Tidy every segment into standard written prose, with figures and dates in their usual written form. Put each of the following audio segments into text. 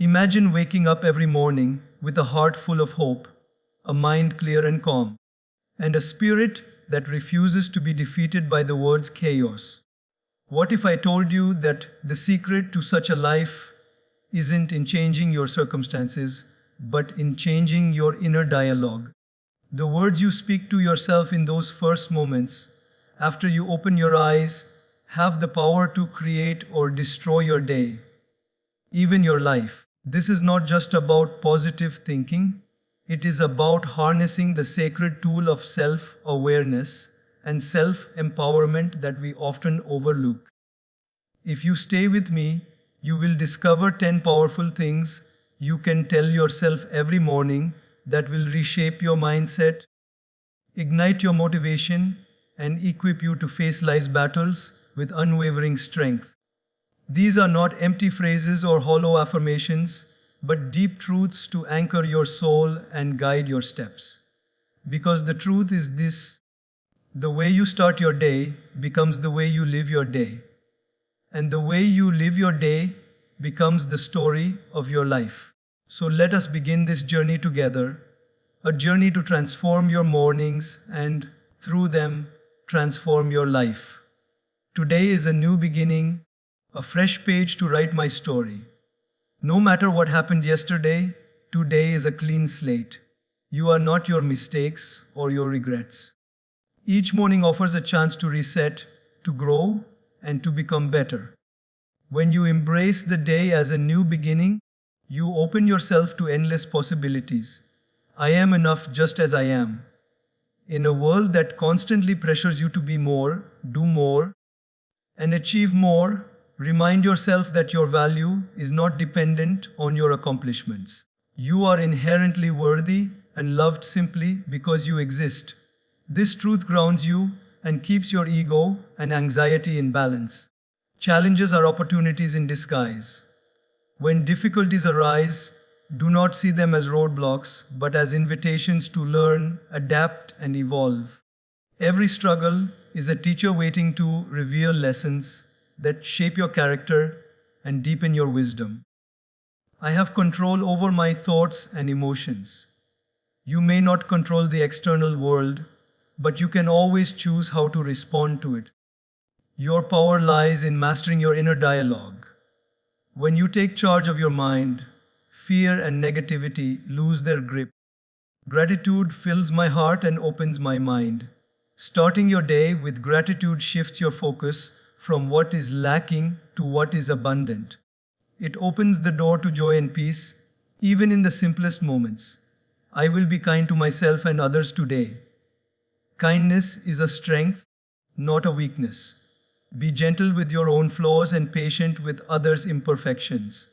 Imagine waking up every morning with a heart full of hope, a mind clear and calm, and a spirit that refuses to be defeated by the words chaos. What if I told you that the secret to such a life isn't in changing your circumstances, but in changing your inner dialogue? The words you speak to yourself in those first moments, after you open your eyes, have the power to create or destroy your day, even your life. This is not just about positive thinking, it is about harnessing the sacred tool of self-awareness and self-empowerment that we often overlook. If you stay with me, you will discover 10 powerful things you can tell yourself every morning that will reshape your mindset, ignite your motivation, and equip you to face life's battles with unwavering strength. These are not empty phrases or hollow affirmations, but deep truths to anchor your soul and guide your steps. Because the truth is this: the way you start your day becomes the way you live your day. And the way you live your day becomes the story of your life. So let us begin this journey together, a journey to transform your mornings and, through them, transform your life. Today is a new beginning, a fresh page to write my story. No matter what happened yesterday, today is a clean slate. You are not your mistakes or your regrets. Each morning offers a chance to reset, to grow, and to become better. When you embrace the day as a new beginning, you open yourself to endless possibilities. I am enough just as I am. In a world that constantly pressures you to be more, do more, and achieve more, remind yourself that your value is not dependent on your accomplishments. You are inherently worthy and loved simply because you exist. This truth grounds you and keeps your ego and anxiety in balance. Challenges are opportunities in disguise. When difficulties arise, do not see them as roadblocks, but as invitations to learn, adapt, and evolve. Every struggle is a teacher waiting to reveal lessons that shape your character and deepen your wisdom. I have control over my thoughts and emotions. You may not control the external world, but you can always choose how to respond to it. Your power lies in mastering your inner dialogue. When you take charge of your mind, fear and negativity lose their grip. Gratitude fills my heart and opens my mind. Starting your day with gratitude shifts your focus from what is lacking to what is abundant. It opens the door to joy and peace, even in the simplest moments. I will be kind to myself and others today. Kindness is a strength, not a weakness. Be gentle with your own flaws and patient with others' imperfections.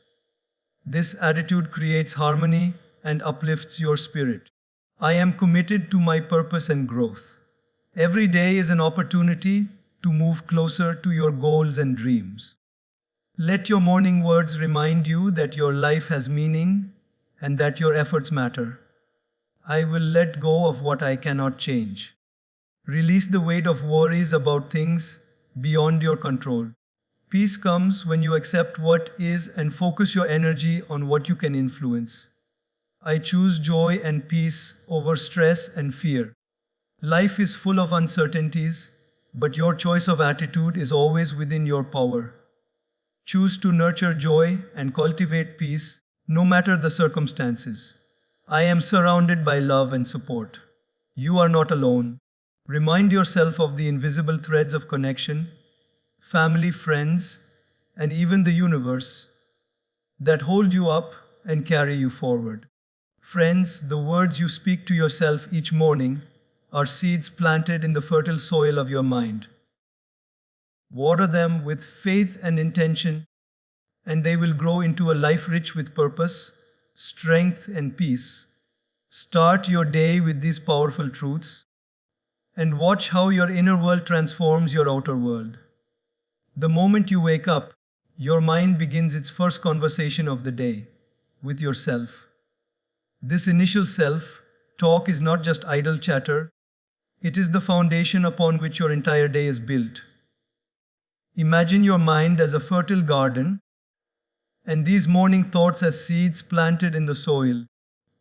This attitude creates harmony and uplifts your spirit. I am committed to my purpose and growth. Every day is an opportunity to move closer to your goals and dreams. Let your morning words remind you that your life has meaning and that your efforts matter. I will let go of what I cannot change. Release the weight of worries about things beyond your control. Peace comes when you accept what is and focus your energy on what you can influence. I choose joy and peace over stress and fear. Life is full of uncertainties, but your choice of attitude is always within your power. Choose to nurture joy and cultivate peace, no matter the circumstances. I am surrounded by love and support. You are not alone. Remind yourself of the invisible threads of connection, family, friends, and even the universe that hold you up and carry you forward. Friends, the words you speak to yourself each morning are seeds planted in the fertile soil of your mind. Water them with faith and intention, and they will grow into a life rich with purpose, strength, and peace. Start your day with these powerful truths, and watch how your inner world transforms your outer world. The moment you wake up, your mind begins its first conversation of the day with yourself. This initial self-talk is not just idle chatter, it is the foundation upon which your entire day is built. Imagine your mind as a fertile garden, And these morning thoughts as seeds planted in the soil.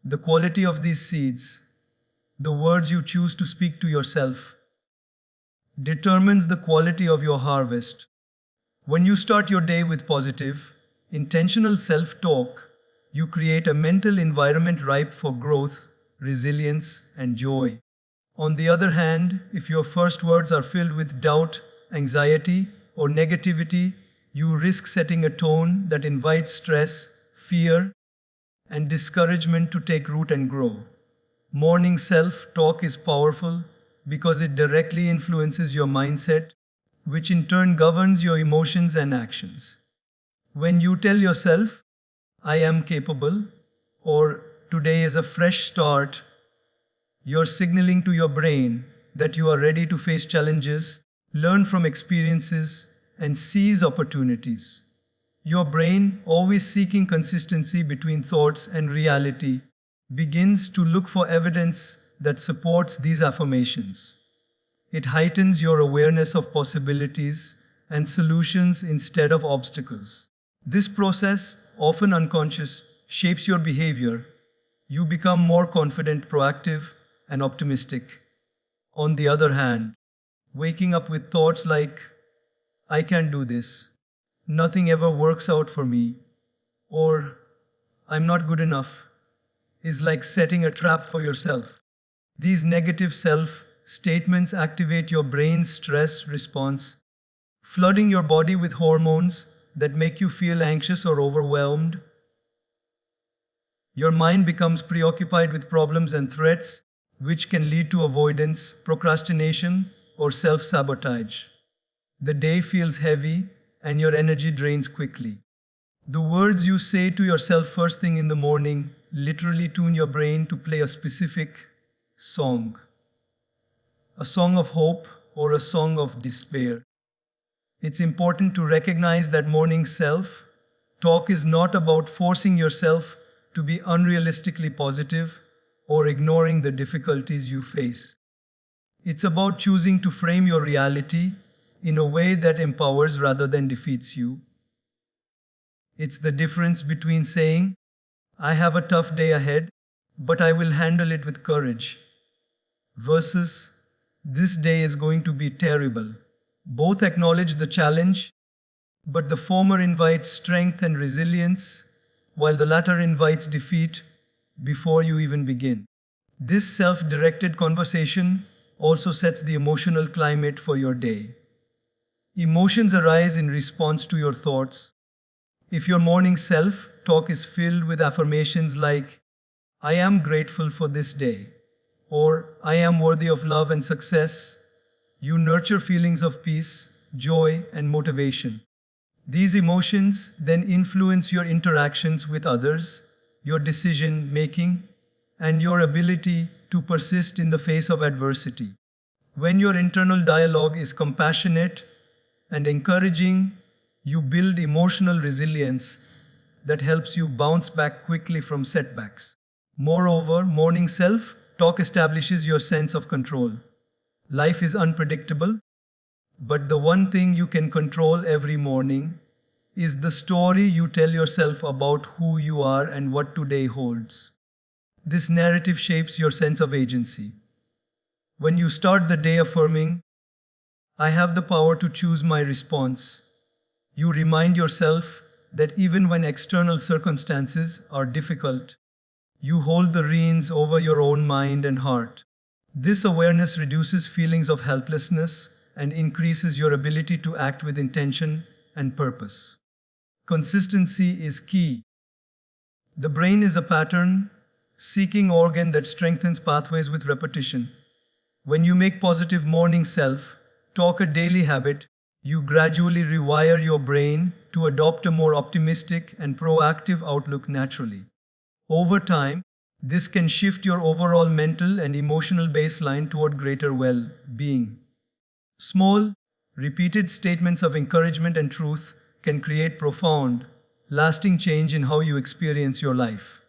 The quality of these seeds, the words you choose to speak to yourself, determines the quality of your harvest. When you start your day with positive, intentional self-talk, you create a mental environment ripe for growth, resilience, and joy. On the other hand, if your first words are filled with doubt, anxiety, or negativity, you risk setting a tone that invites stress, fear, and discouragement to take root and grow. Morning self-talk is powerful because it directly influences your mindset, which in turn governs your emotions and actions. When you tell yourself, I am capable, or today is a fresh start, you're signaling to your brain that you are ready to face challenges, learn from experiences, and seize opportunities. Your brain, always seeking consistency between thoughts and reality, begins to look for evidence that supports these affirmations. It heightens your awareness of possibilities and solutions instead of obstacles. This process, often unconscious, shapes your behavior. You become more confident, proactive, and optimistic. On the other hand, waking up with thoughts like, I can't do this, nothing ever works out for me, or I'm not good enough, is like setting a trap for yourself. These negative self-statements activate your brain's stress response, flooding your body with hormones that make you feel anxious or overwhelmed. Your mind becomes preoccupied with problems and threats, which can lead to avoidance, procrastination, or self-sabotage. The day feels heavy, and your energy drains quickly. The words you say to yourself first thing in the morning literally tune your brain to play a specific song. A song of hope or a song of despair. It's important to recognize that morning self-talk is not about forcing yourself to be unrealistically positive or ignoring the difficulties you face. It's about choosing to frame your reality in a way that empowers rather than defeats you. It's the difference between saying, I have a tough day ahead, but I will handle it with courage, versus, this day is going to be terrible. Both acknowledge the challenge, but the former invites strength and resilience, while the latter invites defeat before you even begin. This self-directed conversation also sets the emotional climate for your day. Emotions arise in response to your thoughts. If your morning self-talk is filled with affirmations like, I am grateful for this day, or I am worthy of love and success, you nurture feelings of peace, joy, and motivation. These emotions then influence your interactions with others, your decision-making, and your ability to persist in the face of adversity. When your internal dialogue is compassionate and encouraging, you build emotional resilience that helps you bounce back quickly from setbacks. Moreover, morning self-talk establishes your sense of control. Life is unpredictable, but the one thing you can control every morning is the story you tell yourself about who you are and what today holds. This narrative shapes your sense of agency. When you start the day affirming, I have the power to choose my response, you remind yourself that even when external circumstances are difficult, you hold the reins over your own mind and heart. This awareness reduces feelings of helplessness and increases your ability to act with intention and purpose. Consistency is key. The brain is a pattern-seeking organ that strengthens pathways with repetition. When you make positive morning self-talk a daily habit, you gradually rewire your brain to adopt a more optimistic and proactive outlook naturally. Over time, this can shift your overall mental and emotional baseline toward greater well-being. Small, repeated statements of encouragement and truth can create profound, lasting change in how you experience your life.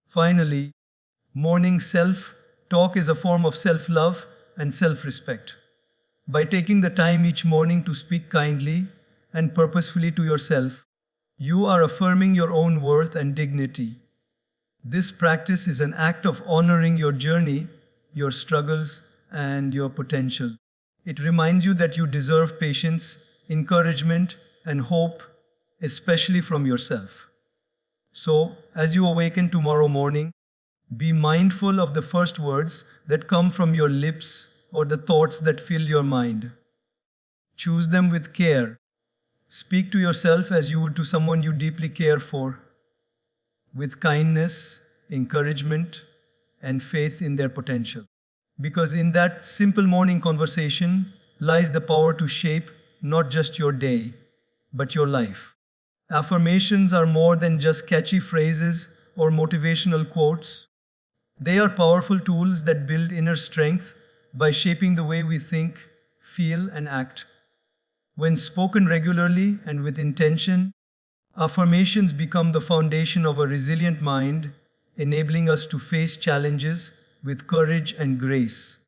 Finally, morning self-talk is a form of self-love and self-respect. By taking the time each morning to speak kindly and purposefully to yourself, You are affirming your own worth and dignity. This practice is an act of honoring your journey, your struggles, and your potential. It reminds you that you deserve patience, encouragement, and hope, especially from yourself. So, as you awaken tomorrow morning, be mindful of the first words that come from your lips or the thoughts that fill your mind. Choose them with care. Speak to yourself as you would to someone you deeply care for, with kindness, encouragement, and faith in their potential. Because in that simple morning conversation lies the power to shape not just your day, but your life. Affirmations are more than just catchy phrases or motivational quotes. They are powerful tools that build inner strength by shaping the way we think, feel, and act. When spoken regularly and with intention, affirmations become the foundation of a resilient mind, enabling us to face challenges with courage and grace.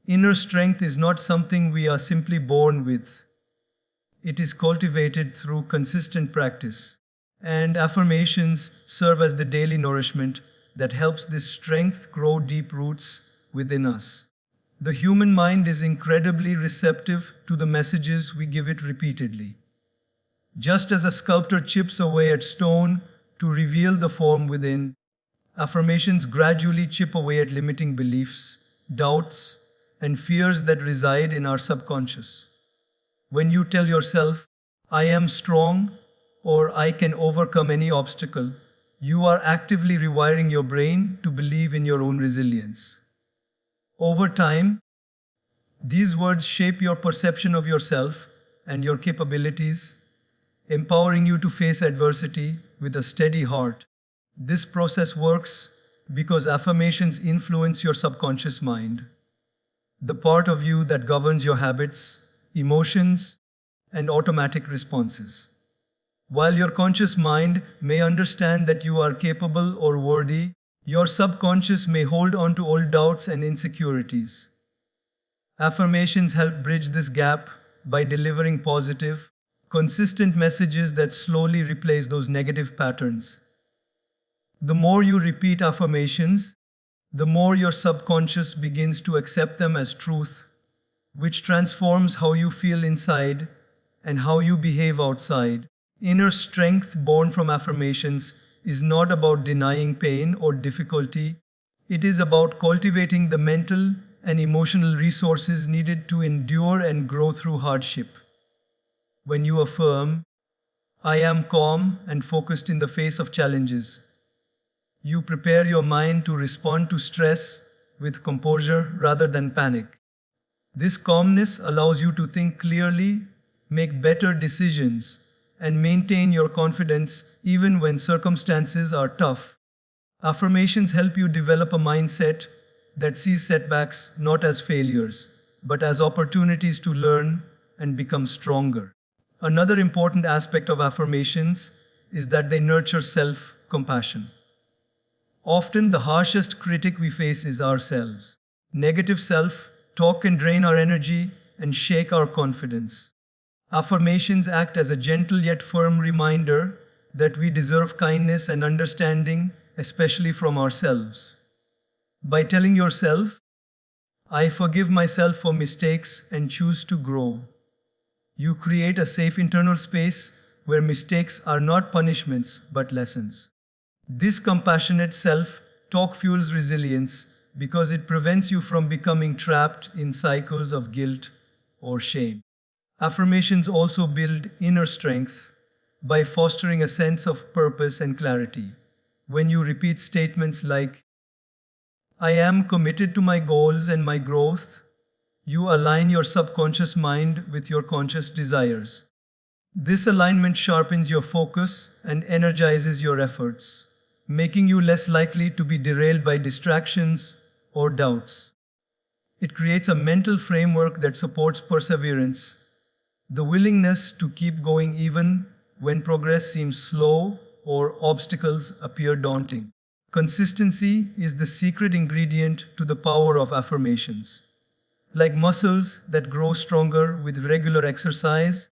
Inner strength is not something we are simply born with. It is cultivated through consistent practice, and affirmations serve as the daily nourishment that helps this strength grow deep roots within us. The human mind is incredibly receptive to the messages we give it repeatedly. Just as a sculptor chips away at stone to reveal the form within, affirmations gradually chip away at limiting beliefs, doubts, and fears that reside in our subconscious. When you tell yourself, "I am strong," or "I can overcome any obstacle," you are actively rewiring your brain to believe in your own resilience. Over time, these words shape your perception of yourself and your capabilities, empowering you to face adversity with a steady heart. This process works because affirmations influence your subconscious mind, the part of you that governs your habits, emotions, and automatic responses. While your conscious mind may understand that you are capable or worthy, your subconscious may hold on to old doubts and insecurities. Affirmations help bridge this gap by delivering positive, consistent messages that slowly replace those negative patterns. The more you repeat affirmations, the more your subconscious begins to accept them as truth, which transforms how you feel inside and how you behave outside. Inner strength born from affirmations is not about denying pain or difficulty. It is about cultivating the mental and emotional resources needed to endure and grow through hardship. When you affirm, "I am calm and focused in the face of challenges," you prepare your mind to respond to stress with composure rather than panic. This calmness allows you to think clearly, make better decisions, and maintain your confidence even when circumstances are tough. Affirmations help you develop a mindset that sees setbacks not as failures, but as opportunities to learn and become stronger. Another important aspect of affirmations is that they nurture self-compassion. Often the harshest critic we face is ourselves. Negative self-talk can drain our energy and shake our confidence. Affirmations act as a gentle yet firm reminder that we deserve kindness and understanding, especially from ourselves. By telling yourself, "I forgive myself for mistakes and choose to grow," you create a safe internal space where mistakes are not punishments but lessons. This compassionate self-talk fuels resilience because it prevents you from becoming trapped in cycles of guilt or shame. Affirmations also build inner strength by fostering a sense of purpose and clarity. When you repeat statements like, "I am committed to my goals and my growth," you align your subconscious mind with your conscious desires. This alignment sharpens your focus and energizes your efforts, making you less likely to be derailed by distractions or doubts. It creates a mental framework that supports perseverance, the willingness to keep going even when progress seems slow or obstacles appear daunting. Consistency is the secret ingredient to the power of affirmations. Like muscles that grow stronger with regular exercise,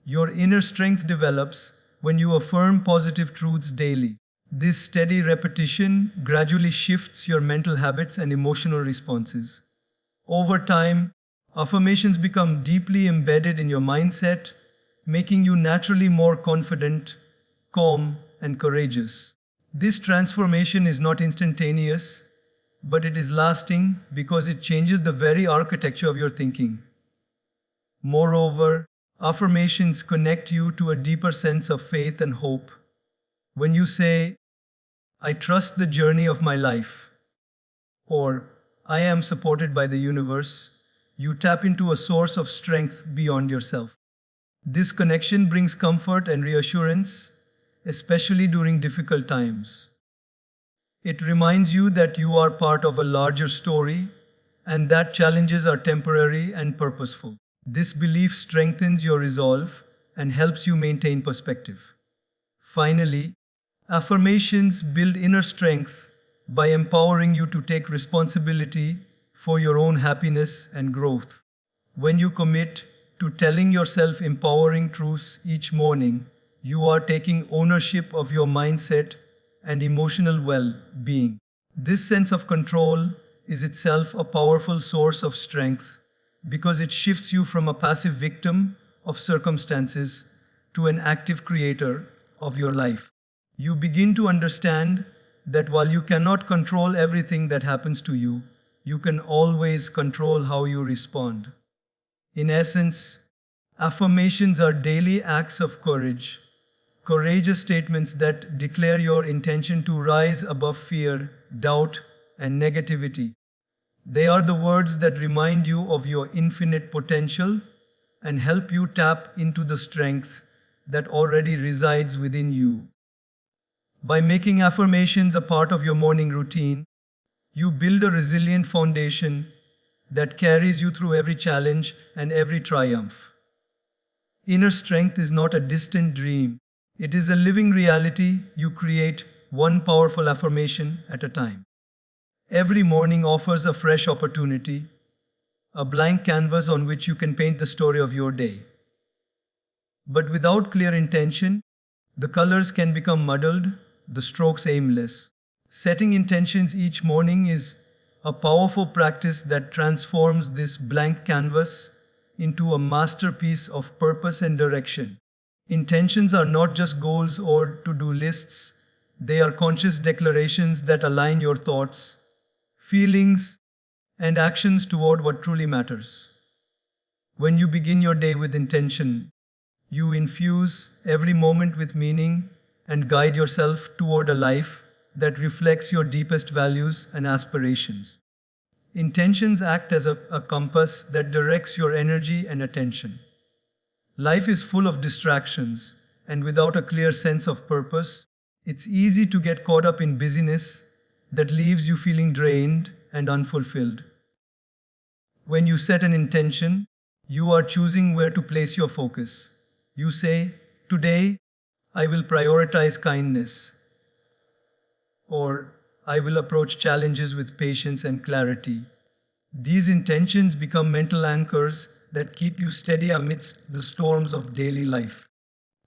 your inner strength develops when you affirm positive truths daily. This steady repetition gradually shifts your mental habits and emotional responses. Over time, affirmations become deeply embedded in your mindset, making you naturally more confident, calm, and courageous. This transformation is not instantaneous, but it is lasting because it changes the very architecture of your thinking. Moreover, affirmations connect you to a deeper sense of faith and hope. When you say, I trust the journey of my life, or I am supported by the universe, you tap into a source of strength beyond yourself. This connection brings comfort and reassurance, especially during difficult times. It reminds you that you are part of a larger story and that challenges are temporary and purposeful. This belief strengthens your resolve and helps you maintain perspective. Finally, affirmations build inner strength by empowering you to take responsibility for your own happiness and growth. When you commit to telling yourself empowering truths each morning, you are taking ownership of your mindset and emotional well-being. This sense of control is itself a powerful source of strength because it shifts you from a passive victim of circumstances to an active creator of your life. You begin to understand that while you cannot control everything that happens to you, you can always control how you respond. In essence, affirmations are daily acts of courage, courageous statements that declare your intention to rise above fear, doubt, and negativity. They are the words that remind you of your infinite potential and help you tap into the strength that already resides within you. By making affirmations a part of your morning routine, you build a resilient foundation that carries you through every challenge and every triumph. Inner strength is not a distant dream. It is a living reality you create one powerful affirmation at a time. Every morning offers a fresh opportunity, a blank canvas on which you can paint the story of your day. But without clear intention, the colors can become muddled, the strokes aimless. Setting intentions each morning is a powerful practice that transforms this blank canvas into a masterpiece of purpose and direction. Intentions are not just goals or to-do lists, they are conscious declarations that align your thoughts, feelings, and actions toward what truly matters. When you begin your day with intention, you infuse every moment with meaning and guide yourself toward a life that reflects your deepest values and aspirations. Intentions act as a compass that directs your energy and attention. Life is full of distractions, and without a clear sense of purpose, it's easy to get caught up in busyness that leaves you feeling drained and unfulfilled. When you set an intention, you are choosing where to place your focus. You say, today, I will prioritize kindness, or I will approach challenges with patience and clarity. These intentions become mental anchors that keep you steady amidst the storms of daily life.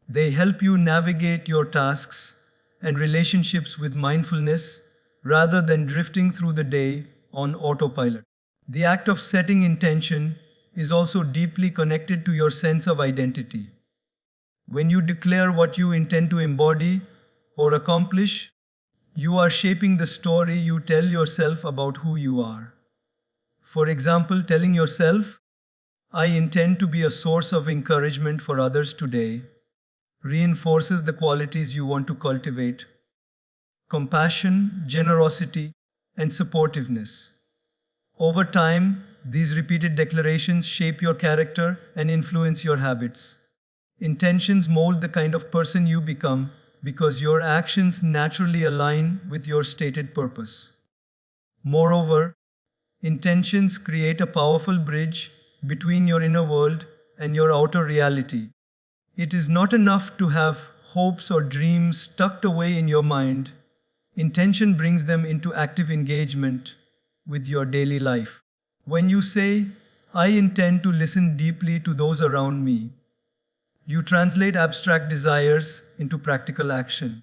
They help you navigate your tasks and relationships with mindfulness rather than drifting through the day on autopilot. The act of setting intention is also deeply connected to your sense of identity. When you declare what you intend to embody or accomplish, you are shaping the story you tell yourself about who you are. For example, telling yourself, I intend to be a source of encouragement for others today, reinforces the qualities you want to cultivate: compassion, generosity, and supportiveness. Over time, these repeated declarations shape your character and influence your habits. Intentions mold the kind of person you become because your actions naturally align with your stated purpose. Moreover, intentions create a powerful bridge between your inner world and your outer reality. It is not enough to have hopes or dreams tucked away in your mind. Intention brings them into active engagement with your daily life. When you say, I intend to listen deeply to those around me, You translate abstract desires into practical action.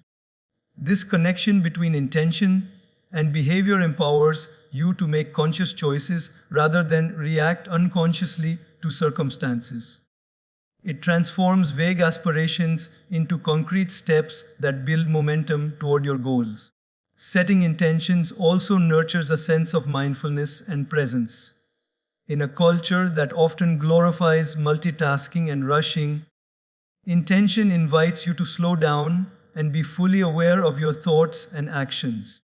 This connection between intention and behavior empowers you to make conscious choices rather than react unconsciously to circumstances. It transforms vague aspirations into concrete steps that build momentum toward your goals. Setting intentions also nurtures a sense of mindfulness and presence. In a culture that often glorifies multitasking and rushing, intention invites you to slow down and be fully aware of your thoughts and actions.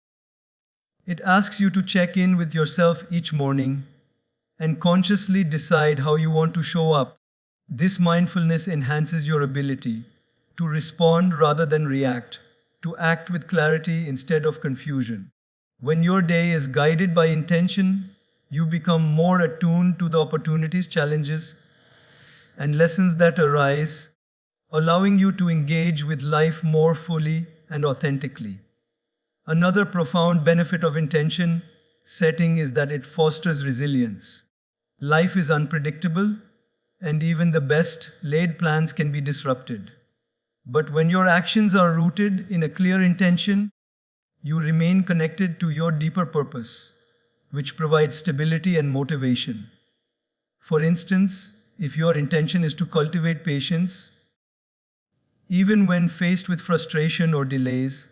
It asks you to check in with yourself each morning and consciously decide how you want to show up. This mindfulness enhances your ability to respond rather than react, to act with clarity instead of confusion. When your day is guided by intention, you become more attuned to the opportunities, challenges, and lessons that arise, allowing you to engage with life more fully and authentically. Another profound benefit of intention setting is that it fosters resilience. Life is unpredictable, and even the best laid plans can be disrupted. But when your actions are rooted in a clear intention, you remain connected to your deeper purpose, which provides stability and motivation. For instance, if your intention is to cultivate patience, even when faced with frustration or delays,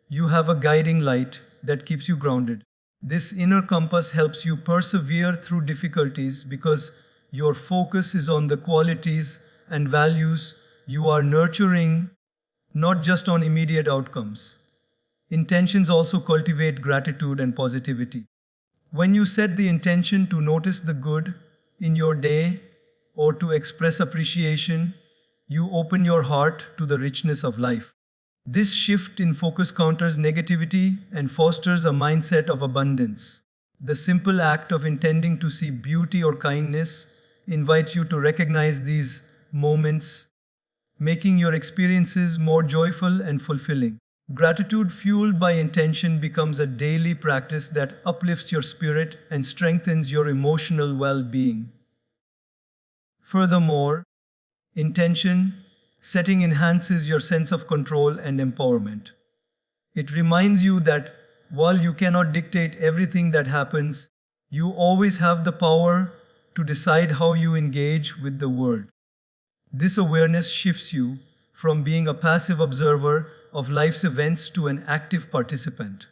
you have a guiding light that keeps you grounded. This inner compass helps you persevere through difficulties because your focus is on the qualities and values you are nurturing, not just on immediate outcomes. Intentions also cultivate gratitude and positivity. When you set the intention to notice the good in your day or to express appreciation, you open your heart to the richness of life. This shift in focus counters negativity and fosters a mindset of abundance. The simple act of intending to see beauty or kindness invites you to recognize these moments, making your experiences more joyful and fulfilling. Gratitude fueled by intention becomes a daily practice that uplifts your spirit and strengthens your emotional well-being. Furthermore, intention setting enhances your sense of control and empowerment. It reminds you that while you cannot dictate everything that happens, you always have the power to decide how you engage with the world. This awareness shifts you from being a passive observer of life's events to an active participant.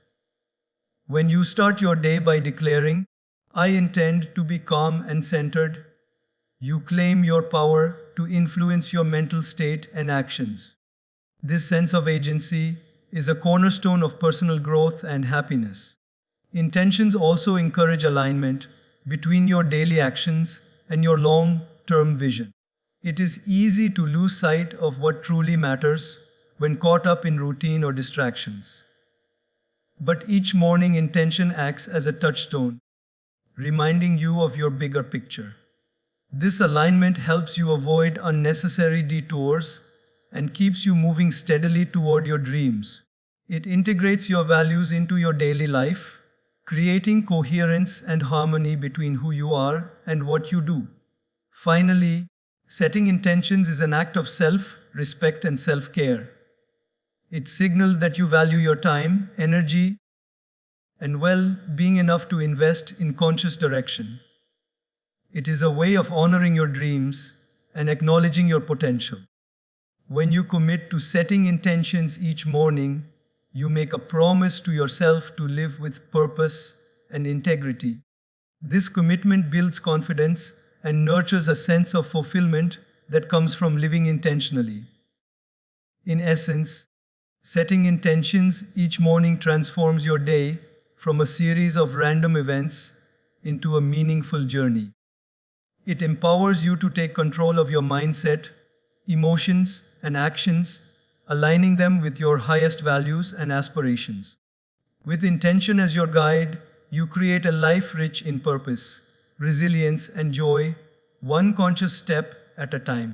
When you start your day by declaring, "I intend to be calm and centered," you claim your power to influence your mental state and actions. This sense of agency is a cornerstone of personal growth and happiness. Intentions also encourage alignment between your daily actions and your long-term vision. It is easy to lose sight of what truly matters when caught up in routine or distractions. But each morning intention acts as a touchstone, reminding you of your bigger picture. This alignment helps you avoid unnecessary detours and keeps you moving steadily toward your dreams. It integrates your values into your daily life, creating coherence and harmony between who you are and what you do. Finally, setting intentions is an act of self-respect and self-care. It signals that you value your time, energy, and well-being enough to invest in conscious direction. It is a way of honoring your dreams and acknowledging your potential. When you commit to setting intentions each morning, you make a promise to yourself to live with purpose and integrity. This commitment builds confidence and nurtures a sense of fulfillment that comes from living intentionally. In essence, setting intentions each morning transforms your day from a series of random events into a meaningful journey. It empowers you to take control of your mindset, emotions, and actions, aligning them with your highest values and aspirations. With intention as your guide, you create a life rich in purpose, resilience, and joy, one conscious step at a time.